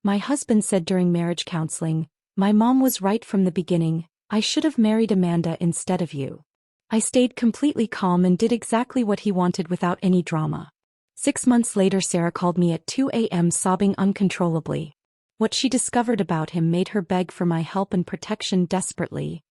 My husband said during marriage counseling, "My mom was right from the beginning, I should have married Amanda instead of you." I stayed completely calm and did exactly what he wanted without any drama. 6 months later, Sarah called me at 2 a.m. sobbing uncontrollably. What she discovered about him made her beg for my help and protection desperately.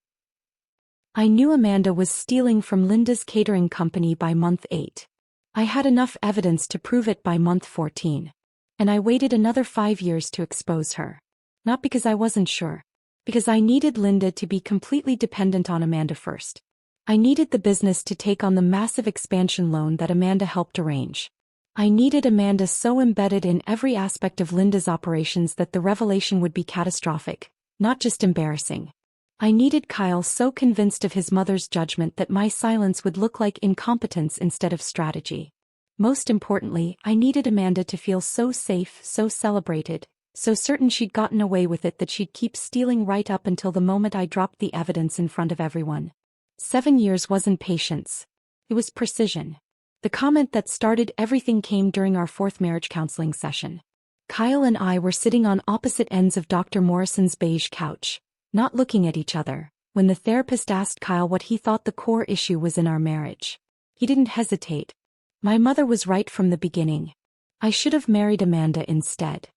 I knew Amanda was stealing from Linda's catering company by month 8. I had enough evidence to prove it by month 14. And I waited another 5 years to expose her. Not because I wasn't sure. Because I needed Linda to be completely dependent on Amanda first. I needed the business to take on the massive expansion loan that Amanda helped arrange. I needed Amanda so embedded in every aspect of Linda's operations that the revelation would be catastrophic, not just embarrassing. I needed Kyle so convinced of his mother's judgment that my silence would look like incompetence instead of strategy. Most importantly, I needed Amanda to feel so safe, so celebrated, so certain she'd gotten away with it that she'd keep stealing right up until the moment I dropped the evidence in front of everyone. 7 years wasn't patience. It was precision. The comment that started everything came during our 4th marriage counseling session. Kyle and I were sitting on opposite ends of Dr. Morrison's beige couch, not looking at each other, when the therapist asked Kyle what he thought the core issue was in our marriage. He didn't hesitate. "My mother was right from the beginning. I should have married Amanda instead."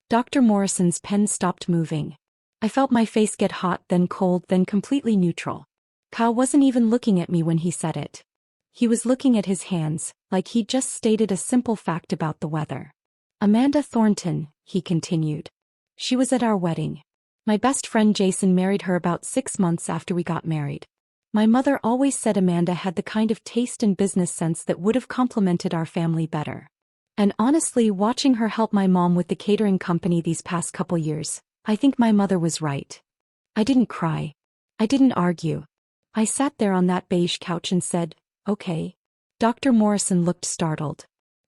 Dr. Morrison's pen stopped moving. I felt my face get hot, then cold, then completely neutral. Kyle wasn't even looking at me when he said it. He was looking at his hands, like he'd just stated a simple fact about the weather. "Amanda Thornton," he continued. "She was at our wedding. My best friend Jason married her about 6 months after we got married. My mother always said Amanda had the kind of taste and business sense that would have complemented our family better. And honestly, watching her help my mom with the catering company these past couple years, I think my mother was right." I didn't cry. I didn't argue. I sat there on that beige couch and said, "Okay." Dr. Morrison looked startled.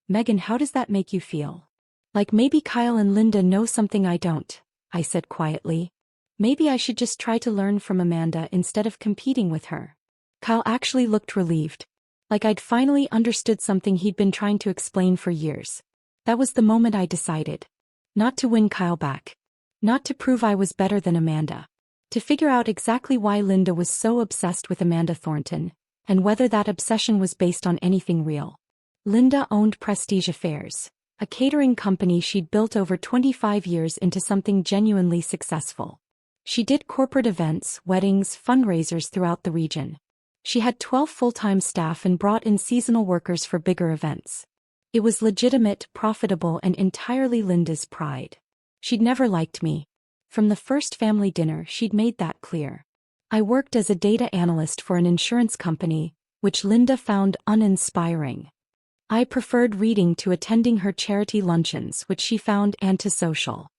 "Megan, how does that make you feel?" "Like maybe Kyle and Linda know something I don't," I said quietly. "Maybe I should just try to learn from Amanda instead of competing with her." Kyle actually looked relieved. Like I'd finally understood something he'd been trying to explain for years. That was the moment I decided. Not to win Kyle back. Not to prove I was better than Amanda. To figure out exactly why Linda was so obsessed with Amanda Thornton, and whether that obsession was based on anything real. Linda owned Prestige Affairs, a catering company she'd built over 25 years into something genuinely successful. She did corporate events, weddings, fundraisers throughout the region. She had 12 full-time staff and brought in seasonal workers for bigger events. It was legitimate, profitable, and entirely Linda's pride. She'd never liked me. From the first family dinner, she'd made that clear. I worked as a data analyst for an insurance company, which Linda found uninspiring. I preferred reading to attending her charity luncheons, which she found antisocial.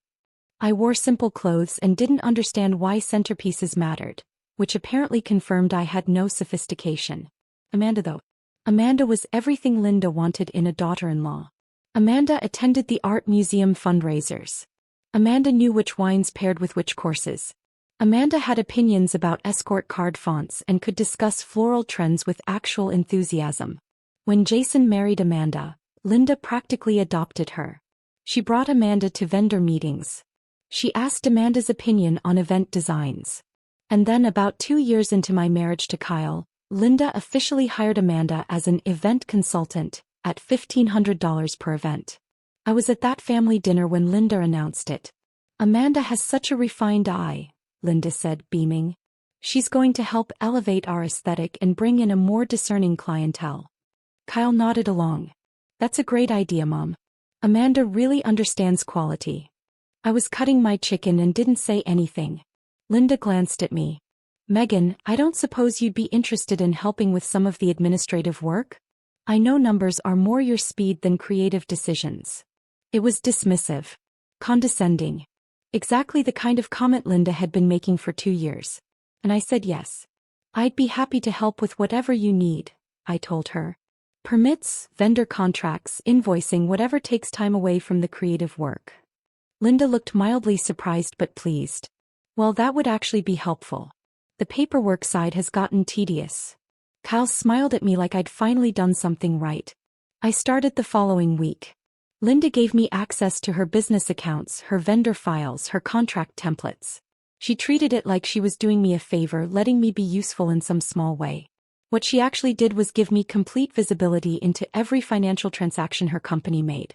I wore simple clothes and didn't understand why centerpieces mattered, which apparently confirmed I had no sophistication. Amanda was everything Linda wanted in a daughter-in-law. Amanda attended the art museum fundraisers. Amanda knew which wines paired with which courses. Amanda had opinions about escort card fonts and could discuss floral trends with actual enthusiasm. When Jason married Amanda, Linda practically adopted her. She brought Amanda to vendor meetings. She asked Amanda's opinion on event designs. And then about 2 years into my marriage to Kyle, Linda officially hired Amanda as an event consultant, at $1,500 per event. I was at that family dinner when Linda announced it. "Amanda has such a refined eye," Linda said, beaming. "She's going to help elevate our aesthetic and bring in a more discerning clientele." Kyle nodded along. "That's a great idea, Mom. Amanda really understands quality." I was cutting my chicken and didn't say anything. Linda glanced at me. "Megan, I don't suppose you'd be interested in helping with some of the administrative work? I know numbers are more your speed than creative decisions." It was dismissive. Condescending. Exactly the kind of comment Linda had been making for 2 years. And I said yes. "I'd be happy to help with whatever you need," I told her. "Permits, vendor contracts, invoicing, whatever takes time away from the creative work." Linda looked mildly surprised but pleased. "Well, that would actually be helpful. The paperwork side has gotten tedious." Kyle smiled at me like I'd finally done something right. I started the following week. Linda gave me access to her business accounts, her vendor files, her contract templates. She treated it like she was doing me a favor, letting me be useful in some small way. What she actually did was give me complete visibility into every financial transaction her company made.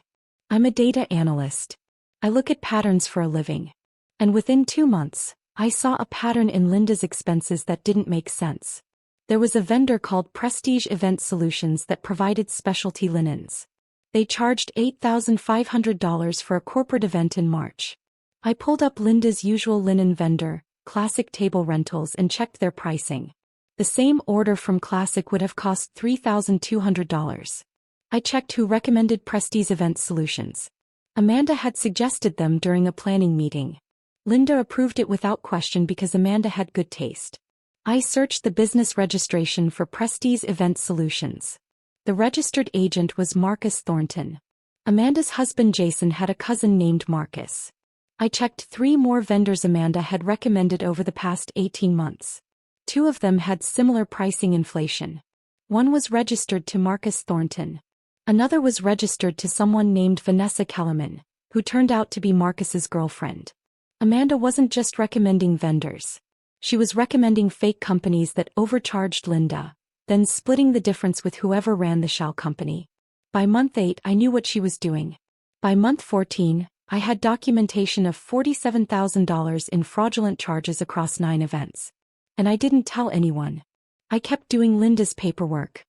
I'm a data analyst. I look at patterns for a living. And within 2 months, I saw a pattern in Linda's expenses that didn't make sense. There was a vendor called Prestige Event Solutions that provided specialty linens. They charged $8,500 for a corporate event in March. I pulled up Linda's usual linen vendor, Classic Table Rentals, and checked their pricing. The same order from Classic would have cost $3,200. I checked who recommended Prestige Event Solutions. Amanda had suggested them during a planning meeting. Linda approved it without question because Amanda had good taste. I searched the business registration for Prestige Event Solutions. The registered agent was Marcus Thornton. Amanda's husband Jason had a cousin named Marcus. I checked 3 more vendors Amanda had recommended over the past 18 months. 2 of them had similar pricing inflation. One was registered to Marcus Thornton. Another was registered to someone named Vanessa Kellerman, who turned out to be Marcus's girlfriend. Amanda wasn't just recommending vendors. She was recommending fake companies that overcharged Linda, then splitting the difference with whoever ran the shell company. By month 8, I knew what she was doing. By month 14, I had documentation of $47,000 in fraudulent charges across 9 events. And I didn't tell anyone. I kept doing Linda's paperwork.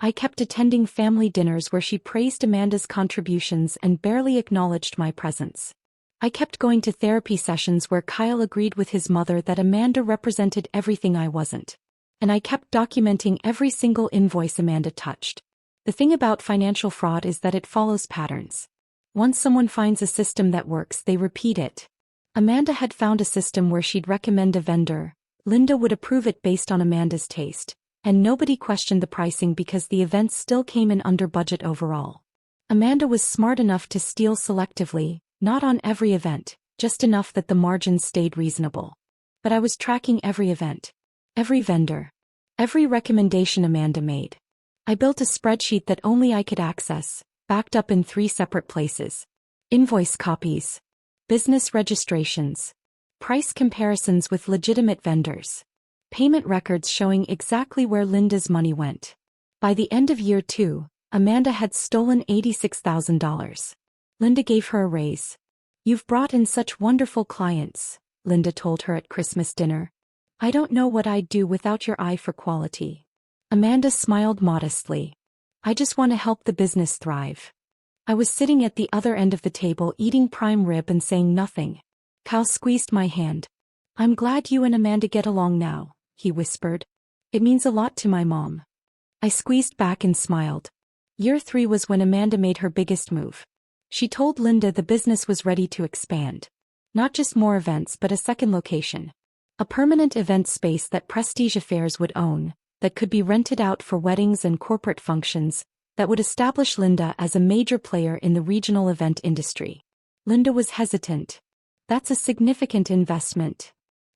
I kept attending family dinners where she praised Amanda's contributions and barely acknowledged my presence. I kept going to therapy sessions where Kyle agreed with his mother that Amanda represented everything I wasn't. And I kept documenting every single invoice Amanda touched. The thing about financial fraud is that it follows patterns. Once someone finds a system that works, they repeat it. Amanda had found a system where she'd recommend a vendor, Linda would approve it based on Amanda's taste, and nobody questioned the pricing because the events still came in under budget overall. Amanda was smart enough to steal selectively, not on every event, just enough that the margins stayed reasonable. But I was tracking every event. Every vendor. Every recommendation Amanda made. I built a spreadsheet that only I could access, backed up in 3 separate places. Invoice copies. Business registrations. Price comparisons with legitimate vendors. Payment records showing exactly where Linda's money went. By the end of year 2, Amanda had stolen $86,000. Linda gave her a raise. "You've brought in such wonderful clients," Linda told her at Christmas dinner. "I don't know what I'd do without your eye for quality." Amanda smiled modestly. "I just want to help the business thrive." I was sitting at the other end of the table eating prime rib and saying nothing. Cal squeezed my hand. "I'm glad you and Amanda get along now," he whispered. "It means a lot to my mom." I squeezed back and smiled. Year 3 was when Amanda made her biggest move. She told Linda the business was ready to expand. Not just more events but a second location. A permanent event space that Prestige Affairs would own, that could be rented out for weddings and corporate functions, that would establish Linda as a major player in the regional event industry. Linda was hesitant. "That's a significant investment.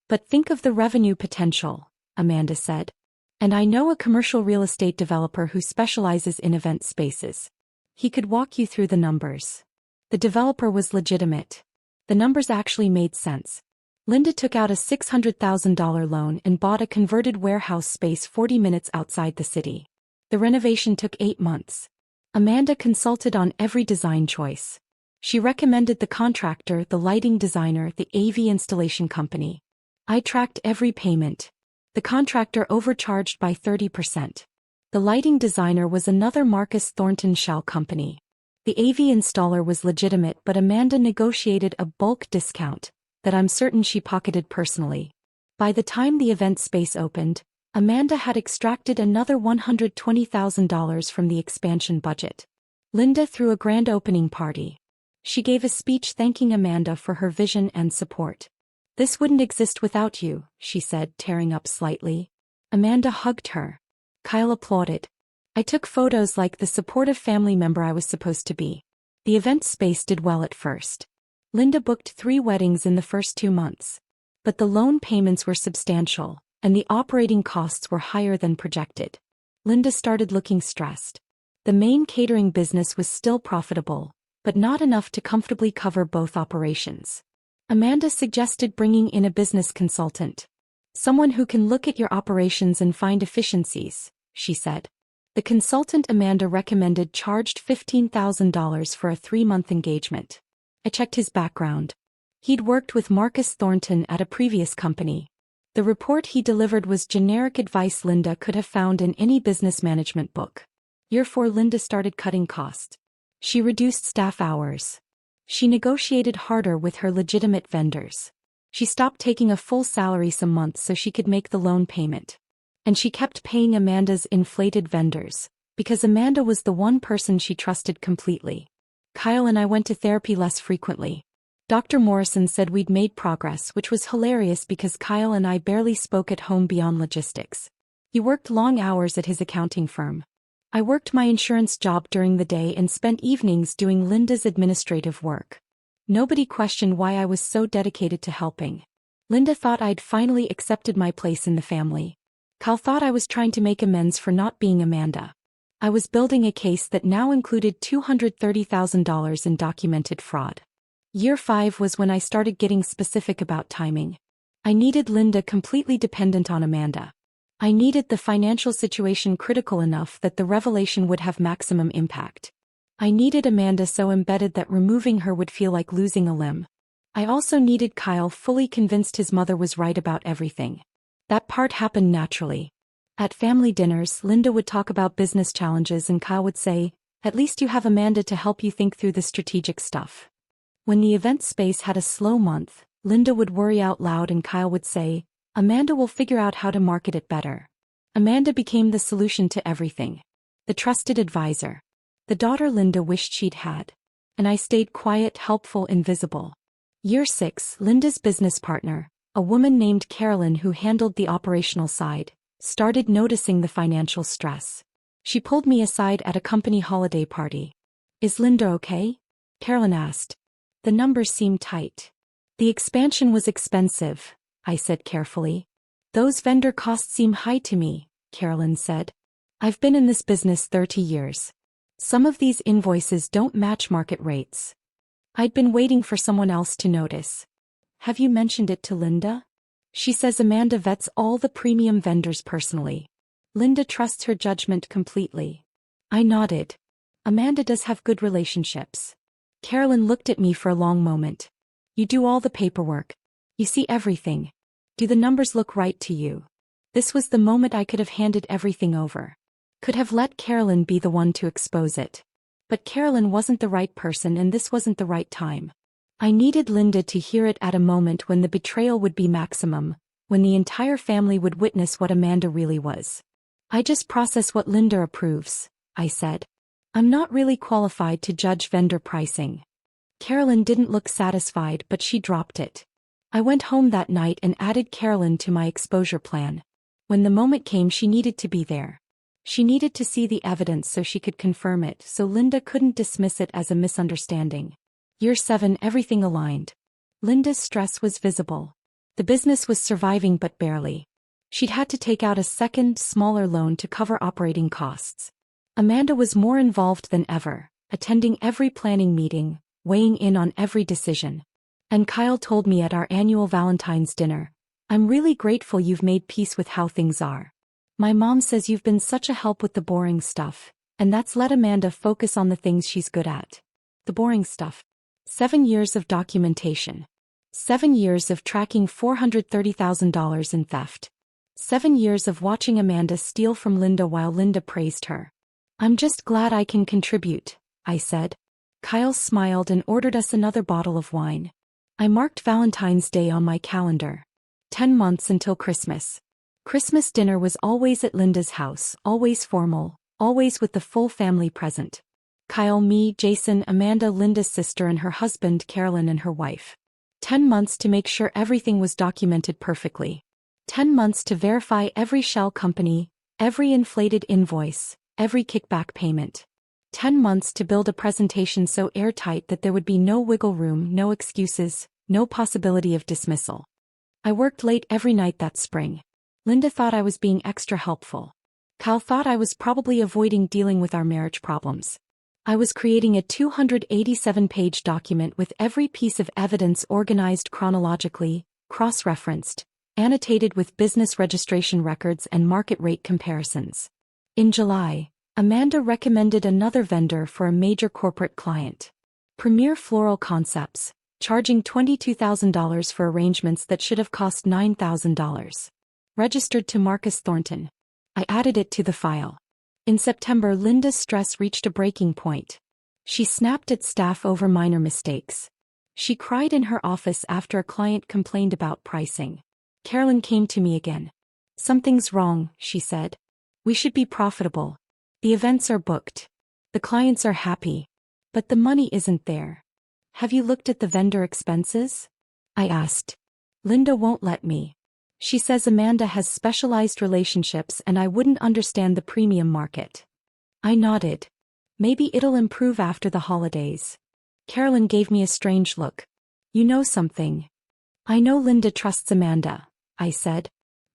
But think of the revenue potential," Amanda said. "And I know a commercial real estate developer who specializes in event spaces. He could walk you through the numbers." The developer was legitimate. The numbers actually made sense. Linda took out a $600,000 loan and bought a converted warehouse space 40 minutes outside the city. The renovation took 8 months. Amanda consulted on every design choice. She recommended the contractor, the lighting designer, the AV installation company. I tracked every payment. The contractor overcharged by 30%. The lighting designer was another Marcus Thornton shell company. The AV installer was legitimate, but Amanda negotiated a bulk discount that I'm certain she pocketed personally. By the time the event space opened, Amanda had extracted another $120,000 from the expansion budget. Linda threw a grand opening party. She gave a speech thanking Amanda for her vision and support. "This wouldn't exist without you," she said, tearing up slightly. Amanda hugged her. Kyle applauded. I took photos like the supportive family member I was supposed to be. The event space did well at first. Linda booked 3 weddings in the first 2 months. But the loan payments were substantial, and the operating costs were higher than projected. Linda started looking stressed. The main catering business was still profitable, but not enough to comfortably cover both operations. Amanda suggested bringing in a business consultant. Someone who can look at your operations and find efficiencies, she said. The consultant Amanda recommended charged $15,000 for a 3-month engagement. I checked his background. He'd worked with Marcus Thornton at a previous company. The report he delivered was generic advice Linda could have found in any business management book. Year 4, Linda started cutting costs. She reduced staff hours. She negotiated harder with her legitimate vendors. She stopped taking a full salary some months so she could make the loan payment. And she kept paying Amanda's inflated vendors, because Amanda was the one person she trusted completely. Kyle and I went to therapy less frequently. Dr. Morrison said we'd made progress, which was hilarious because Kyle and I barely spoke at home beyond logistics. He worked long hours at his accounting firm. I worked my insurance job during the day and spent evenings doing Linda's administrative work. Nobody questioned why I was so dedicated to helping. Linda thought I'd finally accepted my place in the family. Kyle thought I was trying to make amends for not being Amanda. I was building a case that now included $230,000 in documented fraud. Year 5 was when I started getting specific about timing. I needed Linda completely dependent on Amanda. I needed the financial situation critical enough that the revelation would have maximum impact. I needed Amanda so embedded that removing her would feel like losing a limb. I also needed Kyle fully convinced his mother was right about everything. That part happened naturally. At family dinners, Linda would talk about business challenges and Kyle would say, "At least you have Amanda to help you think through the strategic stuff." When the event space had a slow month, Linda would worry out loud and Kyle would say, "Amanda will figure out how to market it better." Amanda became the solution to everything. The trusted advisor. The daughter Linda wished she'd had. And I stayed quiet, helpful, invisible. Year 6, Linda's business partner, a woman named Carolyn who handled the operational side, started noticing the financial stress. She pulled me aside at a company holiday party. "Is Linda okay?" Carolyn asked. "The numbers seem tight." "The expansion was expensive," I said carefully. "Those vendor costs seem high to me," Carolyn said. "I've been in this business 30 years. Some of these invoices don't match market rates." I'd been waiting for someone else to notice. "Have you mentioned it to Linda?" "She says Amanda vets all the premium vendors personally. Linda trusts her judgment completely." I nodded. "Amanda does have good relationships." Carolyn looked at me for a long moment. "You do all the paperwork. You see everything. Do the numbers look right to you?" This was the moment I could have handed everything over. Could have let Carolyn be the one to expose it. But Carolyn wasn't the right person and this wasn't the right time. I needed Linda to hear it at a moment when the betrayal would be maximum, when the entire family would witness what Amanda really was. "I just process what Linda approves," I said. "I'm not really qualified to judge vendor pricing." Carolyn didn't look satisfied, but she dropped it. I went home that night and added Carolyn to my exposure plan. When the moment came, she needed to be there. She needed to see the evidence so she could confirm it, so Linda couldn't dismiss it as a misunderstanding. Year 7, everything aligned. Linda's stress was visible. The business was surviving but barely. She'd had to take out a second, smaller loan to cover operating costs. Amanda was more involved than ever, attending every planning meeting, weighing in on every decision. And Kyle told me at our annual Valentine's dinner, "I'm really grateful you've made peace with how things are. My mom says you've been such a help with the boring stuff, and that's let Amanda focus on the things she's good at." The boring stuff. 7 years of documentation. 7 years of tracking $430,000 in theft. 7 years of watching Amanda steal from Linda while Linda praised her. "I'm just glad I can contribute," I said. Kyle smiled and ordered us another bottle of wine. I marked Valentine's Day on my calendar. 10 months until Christmas. Christmas dinner was always at Linda's house, always formal, always with the full family present. Kyle, me, Jason, Amanda, Linda's sister and her husband, Carolyn and her wife. 10 months to make sure everything was documented perfectly. 10 months to verify every shell company, every inflated invoice, every kickback payment. 10 months to build a presentation so airtight that there would be no wiggle room, no excuses, no possibility of dismissal. I worked late every night that spring. Linda thought I was being extra helpful. Kyle thought I was probably avoiding dealing with our marriage problems. I was creating a 287-page document with every piece of evidence organized chronologically, cross-referenced, annotated with business registration records and market rate comparisons. In July, Amanda recommended another vendor for a major corporate client. Premier Floral Concepts, charging $22,000 for arrangements that should have cost $9,000. Registered to Marcus Thornton. I added it to the file. In September, Linda's stress reached a breaking point. She snapped at staff over minor mistakes. She cried in her office after a client complained about pricing. Carolyn came to me again. "Something's wrong," she said. "We should be profitable. The events are booked. The clients are happy. But the money isn't there. Have you looked at the vendor expenses?" I asked. "Linda won't let me. She says Amanda has specialized relationships and I wouldn't understand the premium market." I nodded. "Maybe it'll improve after the holidays." Carolyn gave me a strange look. "You know something." "I know Linda trusts Amanda," I said.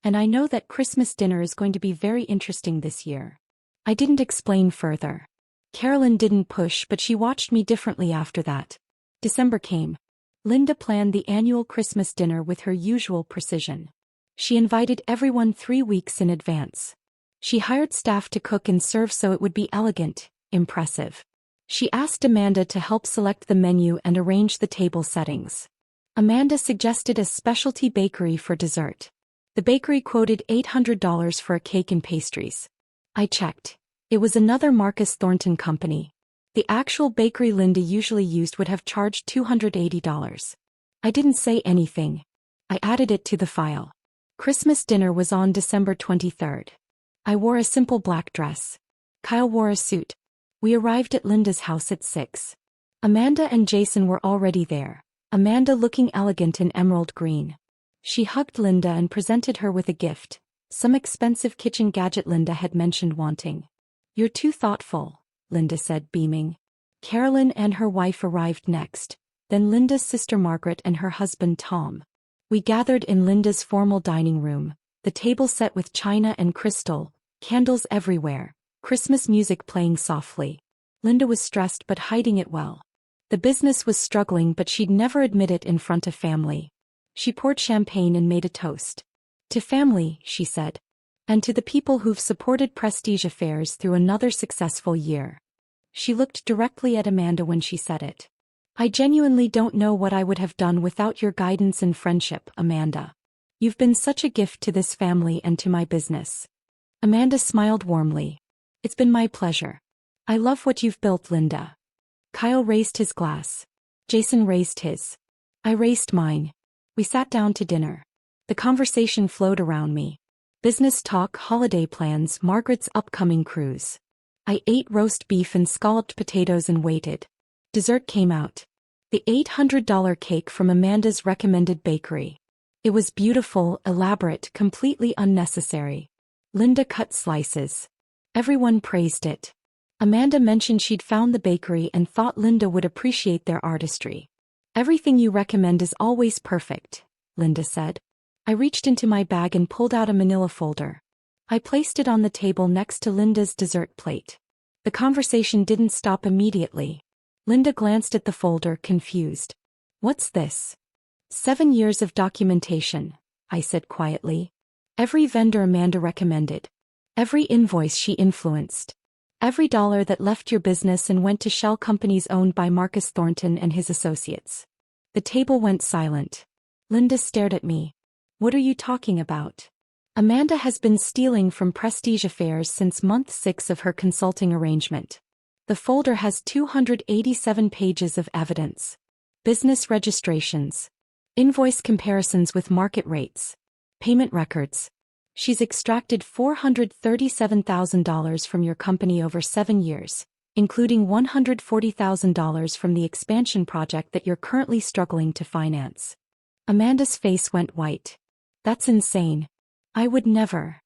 "And I know that Christmas dinner is going to be very interesting this year." I didn't explain further. Carolyn didn't push, but she watched me differently after that. December came. Linda planned the annual Christmas dinner with her usual precision. She invited everyone 3 weeks in advance. She hired staff to cook and serve so it would be elegant, impressive. She asked Amanda to help select the menu and arrange the table settings. Amanda suggested a specialty bakery for dessert. The bakery quoted $800 for a cake and pastries. I checked. It was another Marcus Thornton company. The actual bakery Linda usually used would have charged $280. I didn't say anything. I added it to the file. Christmas dinner was on December 23rd. I wore a simple black dress. Kyle wore a suit. We arrived at Linda's house at 6. Amanda and Jason were already there, Amanda looking elegant in emerald green. She hugged Linda and presented her with a gift, some expensive kitchen gadget Linda had mentioned wanting. "You're too thoughtful," Linda said, beaming. Carolyn and her wife arrived next, then Linda's sister Margaret and her husband Tom. We gathered in Linda's formal dining room, the table set with china and crystal, candles everywhere, Christmas music playing softly. Linda was stressed but hiding it well. The business was struggling, but she'd never admit it in front of family. She poured champagne and made a toast. "To family," she said. "And to the people who've supported Prestige Affairs through another successful year." She looked directly at Amanda when she said it. "I genuinely don't know what I would have done without your guidance and friendship, Amanda. You've been such a gift to this family and to my business." Amanda smiled warmly. "It's been my pleasure. I love what you've built, Linda." Kyle raised his glass. Jason raised his. I raised mine. We sat down to dinner. The conversation flowed around me. Business talk, holiday plans, Margaret's upcoming cruise. I ate roast beef and scalloped potatoes and waited. Dessert came out. The $800 cake from Amanda's recommended bakery. It was beautiful, elaborate, completely unnecessary. Linda cut slices. Everyone praised it. Amanda mentioned she'd found the bakery and thought Linda would appreciate their artistry. "Everything you recommend is always perfect," Linda said. I reached into my bag and pulled out a manila folder. I placed it on the table next to Linda's dessert plate. The conversation didn't stop immediately. Linda glanced at the folder, confused. "What's this?" 7 years of documentation, I said quietly. Every vendor Amanda recommended. Every invoice she influenced. Every dollar that left your business and went to shell companies owned by Marcus Thornton and his associates. The table went silent. Linda stared at me. "What are you talking about?" "Amanda has been stealing from Prestige Affairs since month 6 of her consulting arrangement. The folder has 287 pages of evidence. Business registrations. Invoice comparisons with market rates. Payment records. She's extracted $437,000 from your company over 7 years, including $140,000 from the expansion project that you're currently struggling to finance." Amanda's face went white. "That's insane. I would never."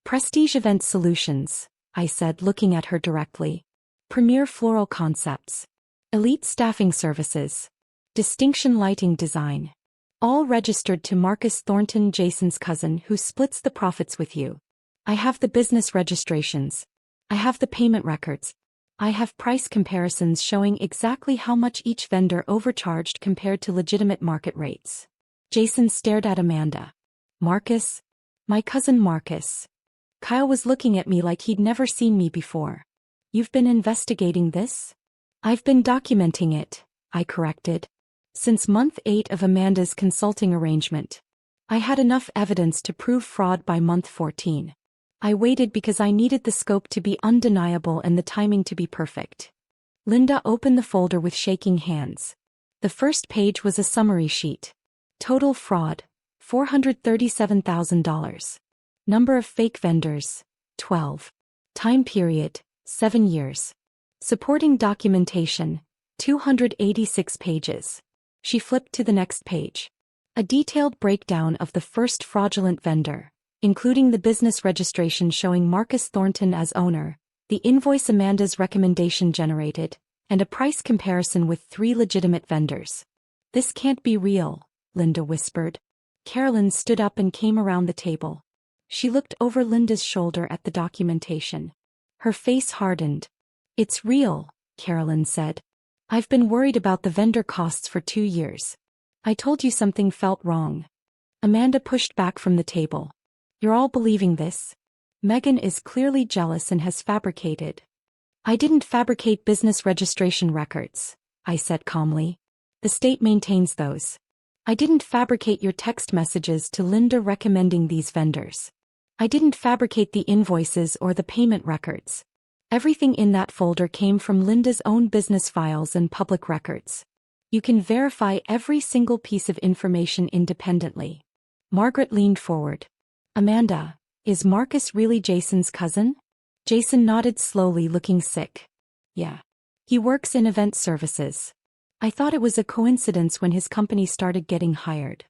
"Prestige Event Solutions," I said, looking at her directly. "Premier Floral Concepts. Elite Staffing Services. Distinction Lighting Design. All registered to Marcus Thornton, Jason's cousin, who splits the profits with you. I have the business registrations. I have the payment records. I have price comparisons showing exactly how much each vendor overcharged compared to legitimate market rates. Jason stared at Amanda. Marcus? My cousin Marcus. Kyle was looking at me like he'd never seen me before. You've been investigating this? I've been documenting it, I corrected. Since month 8 of Amanda's consulting arrangement. I had enough evidence to prove fraud by month 14. I waited because I needed the scope to be undeniable and the timing to be perfect. Linda opened the folder with shaking hands. The first page was a summary sheet. Total fraud, $437,000. Number of fake vendors, 12. Time period, 7 years. Supporting documentation, 286 pages. She flipped to the next page. A detailed breakdown of the first fraudulent vendor, including the business registration showing Marcus Thornton as owner, the invoice Amanda's recommendation generated, and a price comparison with 3 legitimate vendors. This can't be real, Linda whispered. Carolyn stood up and came around the table. She looked over Linda's shoulder at the documentation. Her face hardened. It's real, Carolyn said. I've been worried about the vendor costs for 2 years. I told you something felt wrong. Amanda pushed back from the table. You're all believing this? Megan is clearly jealous and has fabricated. I didn't fabricate business registration records, I said calmly. The state maintains those. I didn't fabricate your text messages to Linda recommending these vendors. I didn't fabricate the invoices or the payment records. Everything in that folder came from Linda's own business files and public records. You can verify every single piece of information independently. Margaret leaned forward. Amanda, is Marcus really Jason's cousin? Jason nodded slowly, looking sick. Yeah. He works in event services. I thought it was a coincidence when his company started getting hired.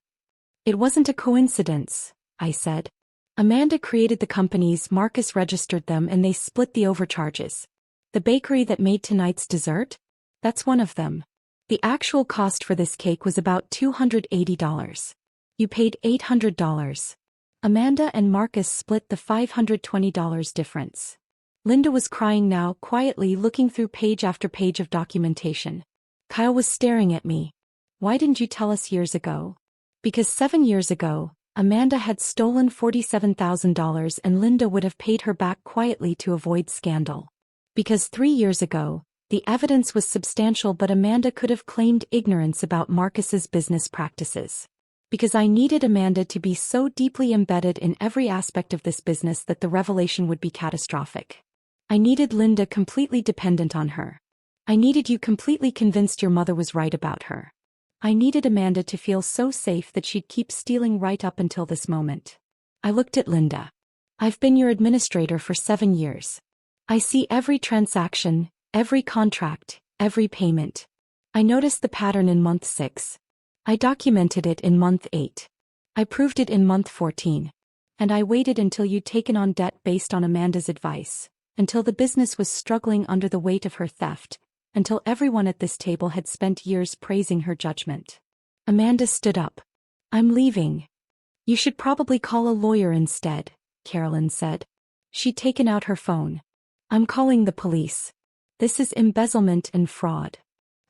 It wasn't a coincidence, I said. Amanda created the companies, Marcus registered them, and they split the overcharges. The bakery that made tonight's dessert? That's one of them. The actual cost for this cake was about $280. You paid $800. Amanda and Marcus split the $520 difference. Linda was crying now, quietly looking through page after page of documentation. Kyle was staring at me. Why didn't you tell us years ago? Because 7 years ago, Amanda had stolen $47,000 and Linda would have paid her back quietly to avoid scandal. Because 3 years ago, the evidence was substantial but Amanda could have claimed ignorance about Marcus's business practices. Because I needed Amanda to be so deeply embedded in every aspect of this business that the revelation would be catastrophic. I needed Linda completely dependent on her. I needed you completely convinced your mother was right about her. I needed Amanda to feel so safe that she'd keep stealing right up until this moment. I looked at Linda. I've been your administrator for 7 years. I see every transaction, every contract, every payment. I noticed the pattern in month 6. I documented it in month 8. I proved it in month 14. And I waited until you'd taken on debt based on Amanda's advice, until the business was struggling under the weight of her theft, until everyone at this table had spent years praising her judgment. Amanda stood up. I'm leaving. You should probably call a lawyer instead, Carolyn said. She'd taken out her phone. I'm calling the police. This is embezzlement and fraud.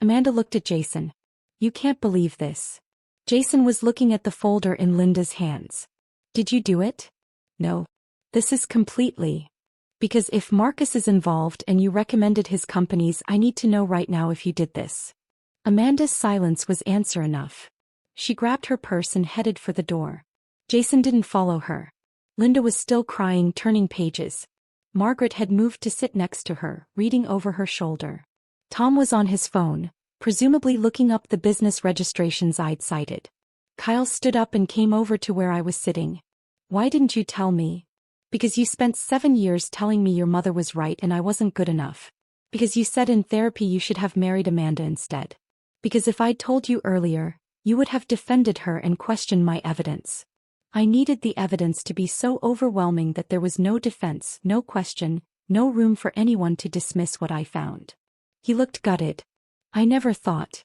Amanda looked at Jason. You can't believe this. Jason was looking at the folder in Linda's hands. Did you do it? No. This is completely. Because if Marcus is involved and you recommended his companies, I need to know right now if you did this. Amanda's silence was answer enough. She grabbed her purse and headed for the door. Jason didn't follow her. Linda was still crying, turning pages. Margaret had moved to sit next to her, reading over her shoulder. Tom was on his phone, presumably looking up the business registrations I'd cited. Kyle stood up and came over to where I was sitting. Why didn't you tell me? Because you spent 7 years telling me your mother was right and I wasn't good enough. Because you said in therapy you should have married Amanda instead. Because if I'd told you earlier, you would have defended her and questioned my evidence. I needed the evidence to be so overwhelming that there was no defense, no question, no room for anyone to dismiss what I found. He looked gutted. I never thought.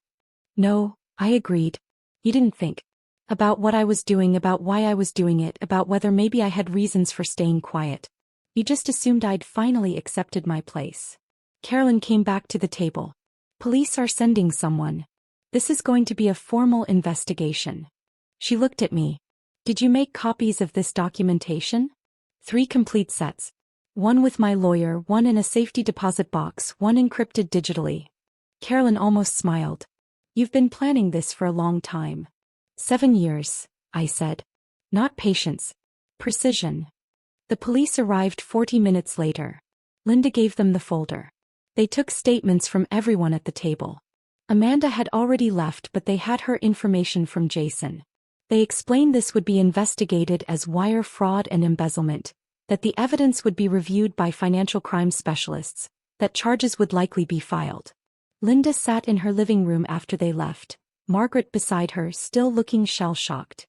No, I agreed. You didn't think. About what I was doing, about why I was doing it, about whether maybe I had reasons for staying quiet. You just assumed I'd finally accepted my place. Carolyn came back to the table. Police are sending someone. This is going to be a formal investigation. She looked at me. Did you make copies of this documentation? 3 complete sets. 1 with my lawyer, 1 in a safety deposit box, 1 encrypted digitally. Carolyn almost smiled. You've been planning this for a long time. 7 years, I said. Not patience. Precision. The police arrived 40 minutes later. Linda gave them the folder. They took statements from everyone at the table. Amanda had already left, but they had her information from Jason. They explained this would be investigated as wire fraud and embezzlement, that the evidence would be reviewed by financial crime specialists, that charges would likely be filed. Linda sat in her living room after they left, Margaret beside her still looking shell-shocked.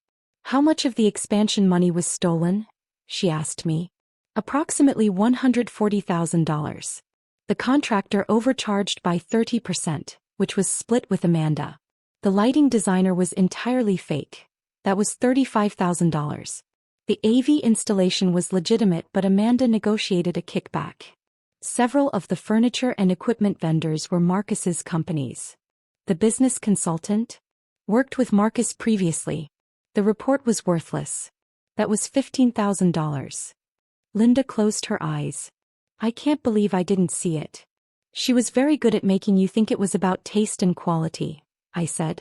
How much of the expansion money was stolen? She asked me. Approximately $140,000. The contractor overcharged by 30%, which was split with Amanda. The lighting designer was entirely fake. That was $35,000. The AV installation was legitimate, but Amanda negotiated a kickback. Several of the furniture and equipment vendors were Marcus's companies. The business consultant? Worked with Marcus previously. The report was worthless. That was $15,000. Linda closed her eyes. I can't believe I didn't see it. She was very good at making you think it was about taste and quality, I said.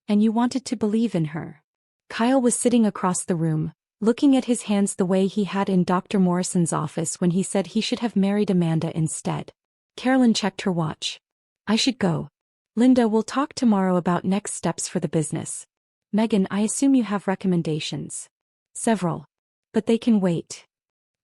And you wanted to believe in her. Kyle was sitting across the room, looking at his hands the way he had in Dr. Morrison's office when he said he should have married Amanda instead. Carolyn checked her watch. I should go. Linda, we'll talk tomorrow about next steps for the business. Megan, I assume you have recommendations. Several. But they can wait.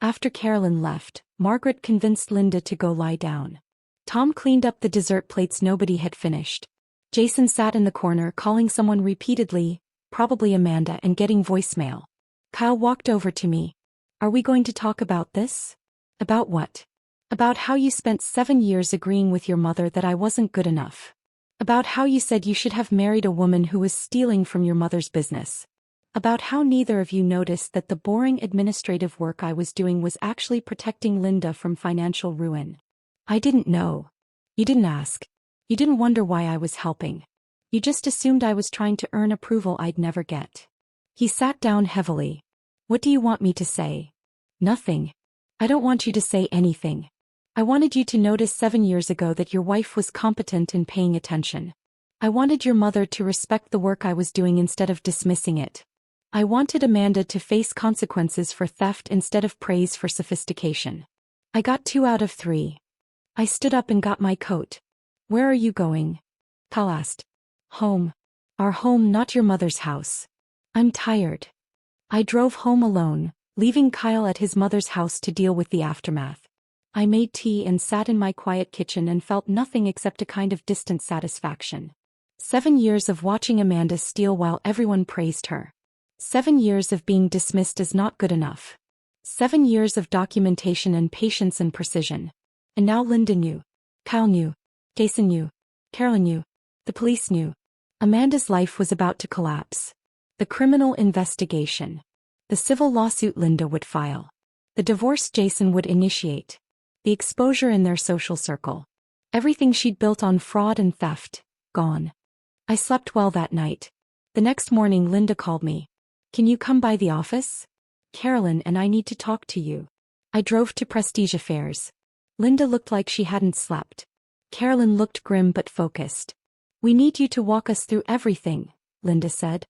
After Carolyn left, Margaret convinced Linda to go lie down. Tom cleaned up the dessert plates nobody had finished. Jason sat in the corner calling someone repeatedly, probably Amanda, and getting voicemail. Kyle walked over to me. Are we going to talk about this? About what? About how you spent 7 years agreeing with your mother that I wasn't good enough. About how you said you should have married a woman who was stealing from your mother's business. About how neither of you noticed that the boring administrative work I was doing was actually protecting Linda from financial ruin. I didn't know. You didn't ask. You didn't wonder why I was helping. You just assumed I was trying to earn approval I'd never get. He sat down heavily. What do you want me to say? Nothing. I don't want you to say anything. I wanted you to notice 7 years ago that your wife was competent and paying attention. I wanted your mother to respect the work I was doing instead of dismissing it. I wanted Amanda to face consequences for theft instead of praise for sophistication. I got 2 out of 3. I stood up and got my coat. Where are you going? Kyle asked. Home. Our home, not your mother's house. I'm tired. I drove home alone, leaving Kyle at his mother's house to deal with the aftermath. I made tea and sat in my quiet kitchen and felt nothing except a kind of distant satisfaction. 7 years of watching Amanda steal while everyone praised her. 7 years of being dismissed as not good enough. 7 years of documentation and patience and precision. And now Linda knew. Kyle knew. Jason knew. Carolyn knew. The police knew. Amanda's life was about to collapse. The criminal investigation. The civil lawsuit Linda would file. The divorce Jason would initiate. The exposure in their social circle. Everything she'd built on fraud and theft, gone. I slept well that night. The next morning Linda called me. Can you come by the office? Carolyn and I need to talk to you. I drove to Prestige Affairs. Linda looked like she hadn't slept. Carolyn looked grim but focused. We need you to walk us through everything, Linda said.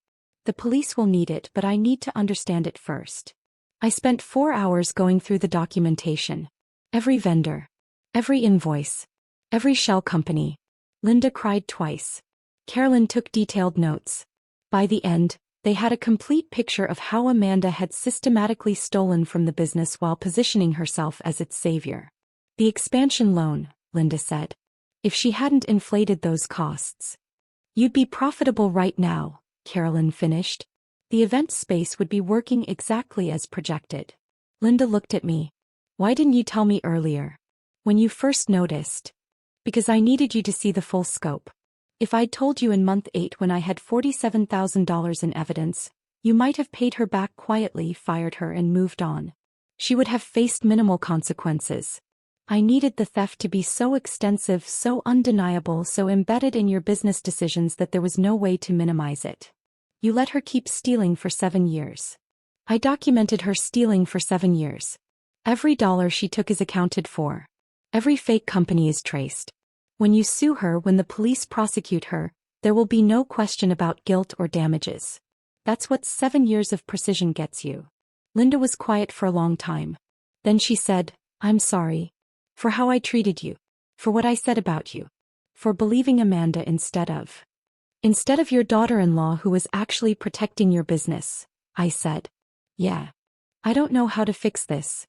The police will need it, but I need to understand it first. I spent 4 hours going through the documentation. Every vendor. Every invoice. Every shell company. Linda cried twice. Carolyn took detailed notes. By the end, they had a complete picture of how Amanda had systematically stolen from the business while positioning herself as its savior. The expansion loan, Linda said. If she hadn't inflated those costs. You'd be profitable right now, Carolyn finished. The event space would be working exactly as projected. Linda looked at me. Why didn't you tell me earlier? When you first noticed? Because I needed you to see the full scope. If I'd told you in month 8 when I had $47,000 in evidence, you might have paid her back quietly, fired her and moved on. She would have faced minimal consequences. I needed the theft to be so extensive, so undeniable, so embedded in your business decisions that there was no way to minimize it. You let her keep stealing for 7 years. I documented her stealing for 7 years. Every dollar she took is accounted for. Every fake company is traced. When you sue her, when the police prosecute her, there will be no question about guilt or damages. That's what 7 years of precision gets you. Linda was quiet for a long time. Then she said, "I'm sorry. For how I treated you. For what I said about you. For believing Amanda instead of your daughter-in-law who was actually protecting your business," I said. "Yeah. I don't know how to fix this."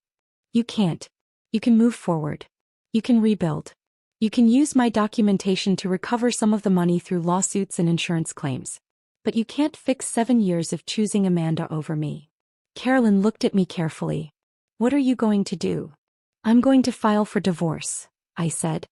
"You can't. You can move forward. You can rebuild. You can use my documentation to recover some of the money through lawsuits and insurance claims. But you can't fix 7 years of choosing Amanda over me." Carolyn looked at me carefully. "What are you going to do?" "I'm going to file for divorce," I said.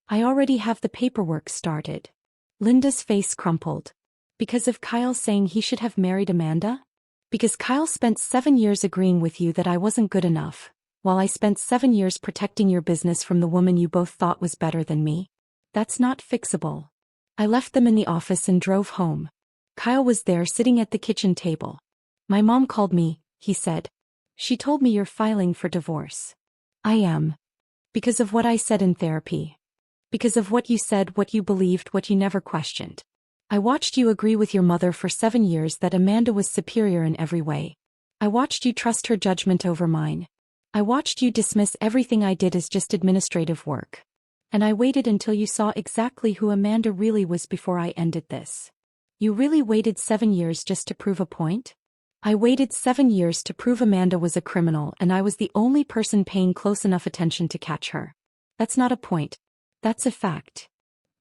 "I already have the paperwork started." Linda's face crumpled. "Because of Kyle saying he should have married Amanda? Because Kyle spent 7 years agreeing with you that I wasn't good enough, while I spent 7 years protecting your business from the woman you both thought was better than me? That's not fixable." I left them in the office and drove home. Kyle was there sitting at the kitchen table. "My mom called me," he said. "She told me you're filing for divorce." "I am. Because of what I said in therapy. Because of what you said, what you believed, what you never questioned. I watched you agree with your mother for 7 years that Amanda was superior in every way. I watched you trust her judgment over mine. I watched you dismiss everything I did as just administrative work. And I waited until you saw exactly who Amanda really was before I ended this." "You really waited 7 years just to prove a point?" "I waited 7 years to prove Amanda was a criminal, and I was the only person paying close enough attention to catch her. That's not a point. That's a fact."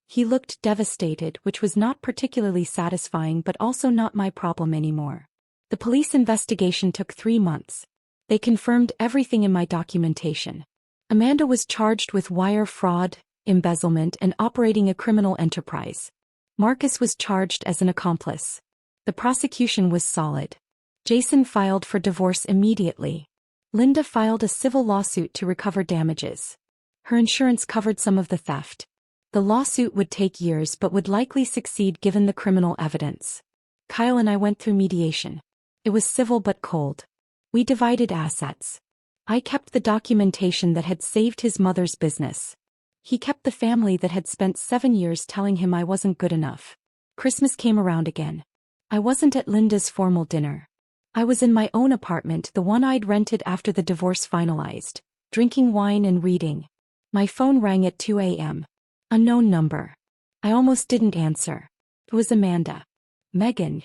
He looked devastated, which was not particularly satisfying but also not my problem anymore. The police investigation took 3 months. They confirmed everything in my documentation. Amanda was charged with wire fraud, embezzlement, and operating a criminal enterprise. Marcus was charged as an accomplice. The prosecution was solid. Jason filed for divorce immediately. Linda filed a civil lawsuit to recover damages. Her insurance covered some of the theft. The lawsuit would take years but would likely succeed given the criminal evidence. Kyle and I went through mediation. It was civil but cold. We divided assets. I kept the documentation that had saved his mother's business. He kept the family that had spent 7 years telling him I wasn't good enough. Christmas came around again. I wasn't at Linda's formal dinner. I was in my own apartment, the one I'd rented after the divorce finalized, drinking wine and reading. My phone rang at 2 a.m. Unknown number. I almost didn't answer. It was Amanda. "Megan."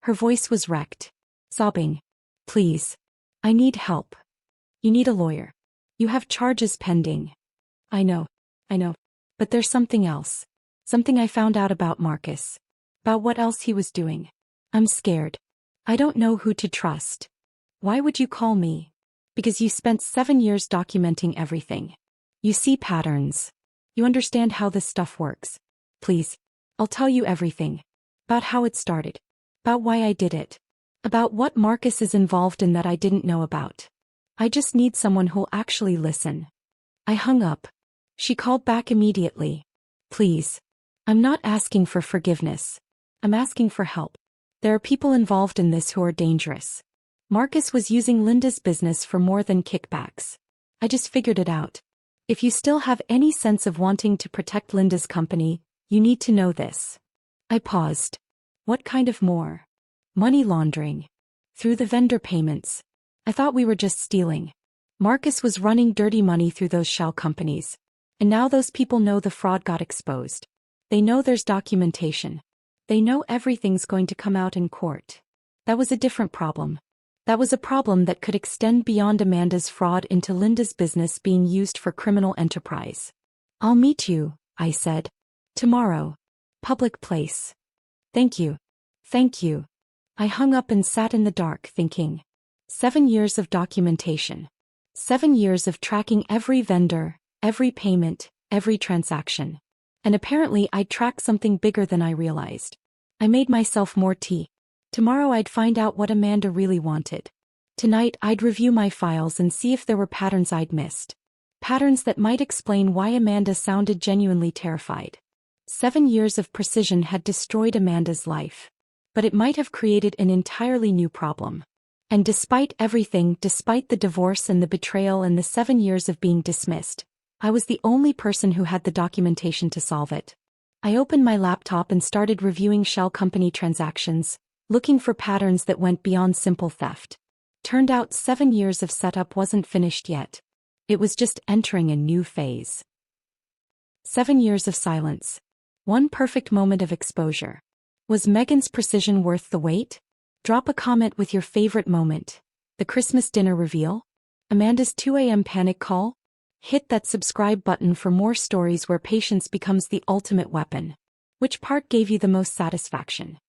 Her voice was wrecked. Sobbing. "Please. I need help. You need a lawyer. You have charges pending." I know. But there's something else. Something I found out about Marcus. About what else he was doing. I'm scared. I don't know who to trust." "Why would you call me?" "Because you spent 7 years documenting everything. You see patterns. You understand how this stuff works. Please. I'll tell you everything. About how it started. About why I did it. About what Marcus is involved in that I didn't know about. I just need someone who'll actually listen." I hung up. She called back immediately. "Please. I'm not asking for forgiveness. I'm asking for help. There are people involved in this who are dangerous. Marcus was using Linda's business for more than kickbacks. I just figured it out. If you still have any sense of wanting to protect Linda's company, you need to know this." I paused. "What kind of more?" "Money laundering. Through the vendor payments. I thought we were just stealing. Marcus was running dirty money through those shell companies. And now those people know the fraud got exposed. They know there's documentation. They know everything's going to come out in court. That was a different problem. That was a problem that could extend beyond Amanda's fraud into Linda's business being used for criminal enterprise." "I'll meet you," I said. "Tomorrow. Public place." "Thank you. Thank you." I hung up and sat in the dark thinking. 7 years of documentation. 7 years of tracking every vendor, every payment, every transaction. And apparently I'd tracked something bigger than I realized. I made myself more tea. Tomorrow I'd find out what Amanda really wanted. Tonight I'd review my files and see if there were patterns I'd missed. Patterns that might explain why Amanda sounded genuinely terrified. 7 years of precision had destroyed Amanda's life. But it might have created an entirely new problem. And despite everything, despite the divorce and the betrayal and the 7 years of being dismissed, I was the only person who had the documentation to solve it. I opened my laptop and started reviewing shell company transactions, looking for patterns that went beyond simple theft. Turned out 7 years of setup wasn't finished yet. It was just entering a new phase. 7 years of silence. One perfect moment of exposure. Was Megan's precision worth the wait? Drop a comment with your favorite moment. The Christmas dinner reveal? Amanda's 2 a.m. panic call? Hit that subscribe button for more stories where patience becomes the ultimate weapon. Which part gave you the most satisfaction?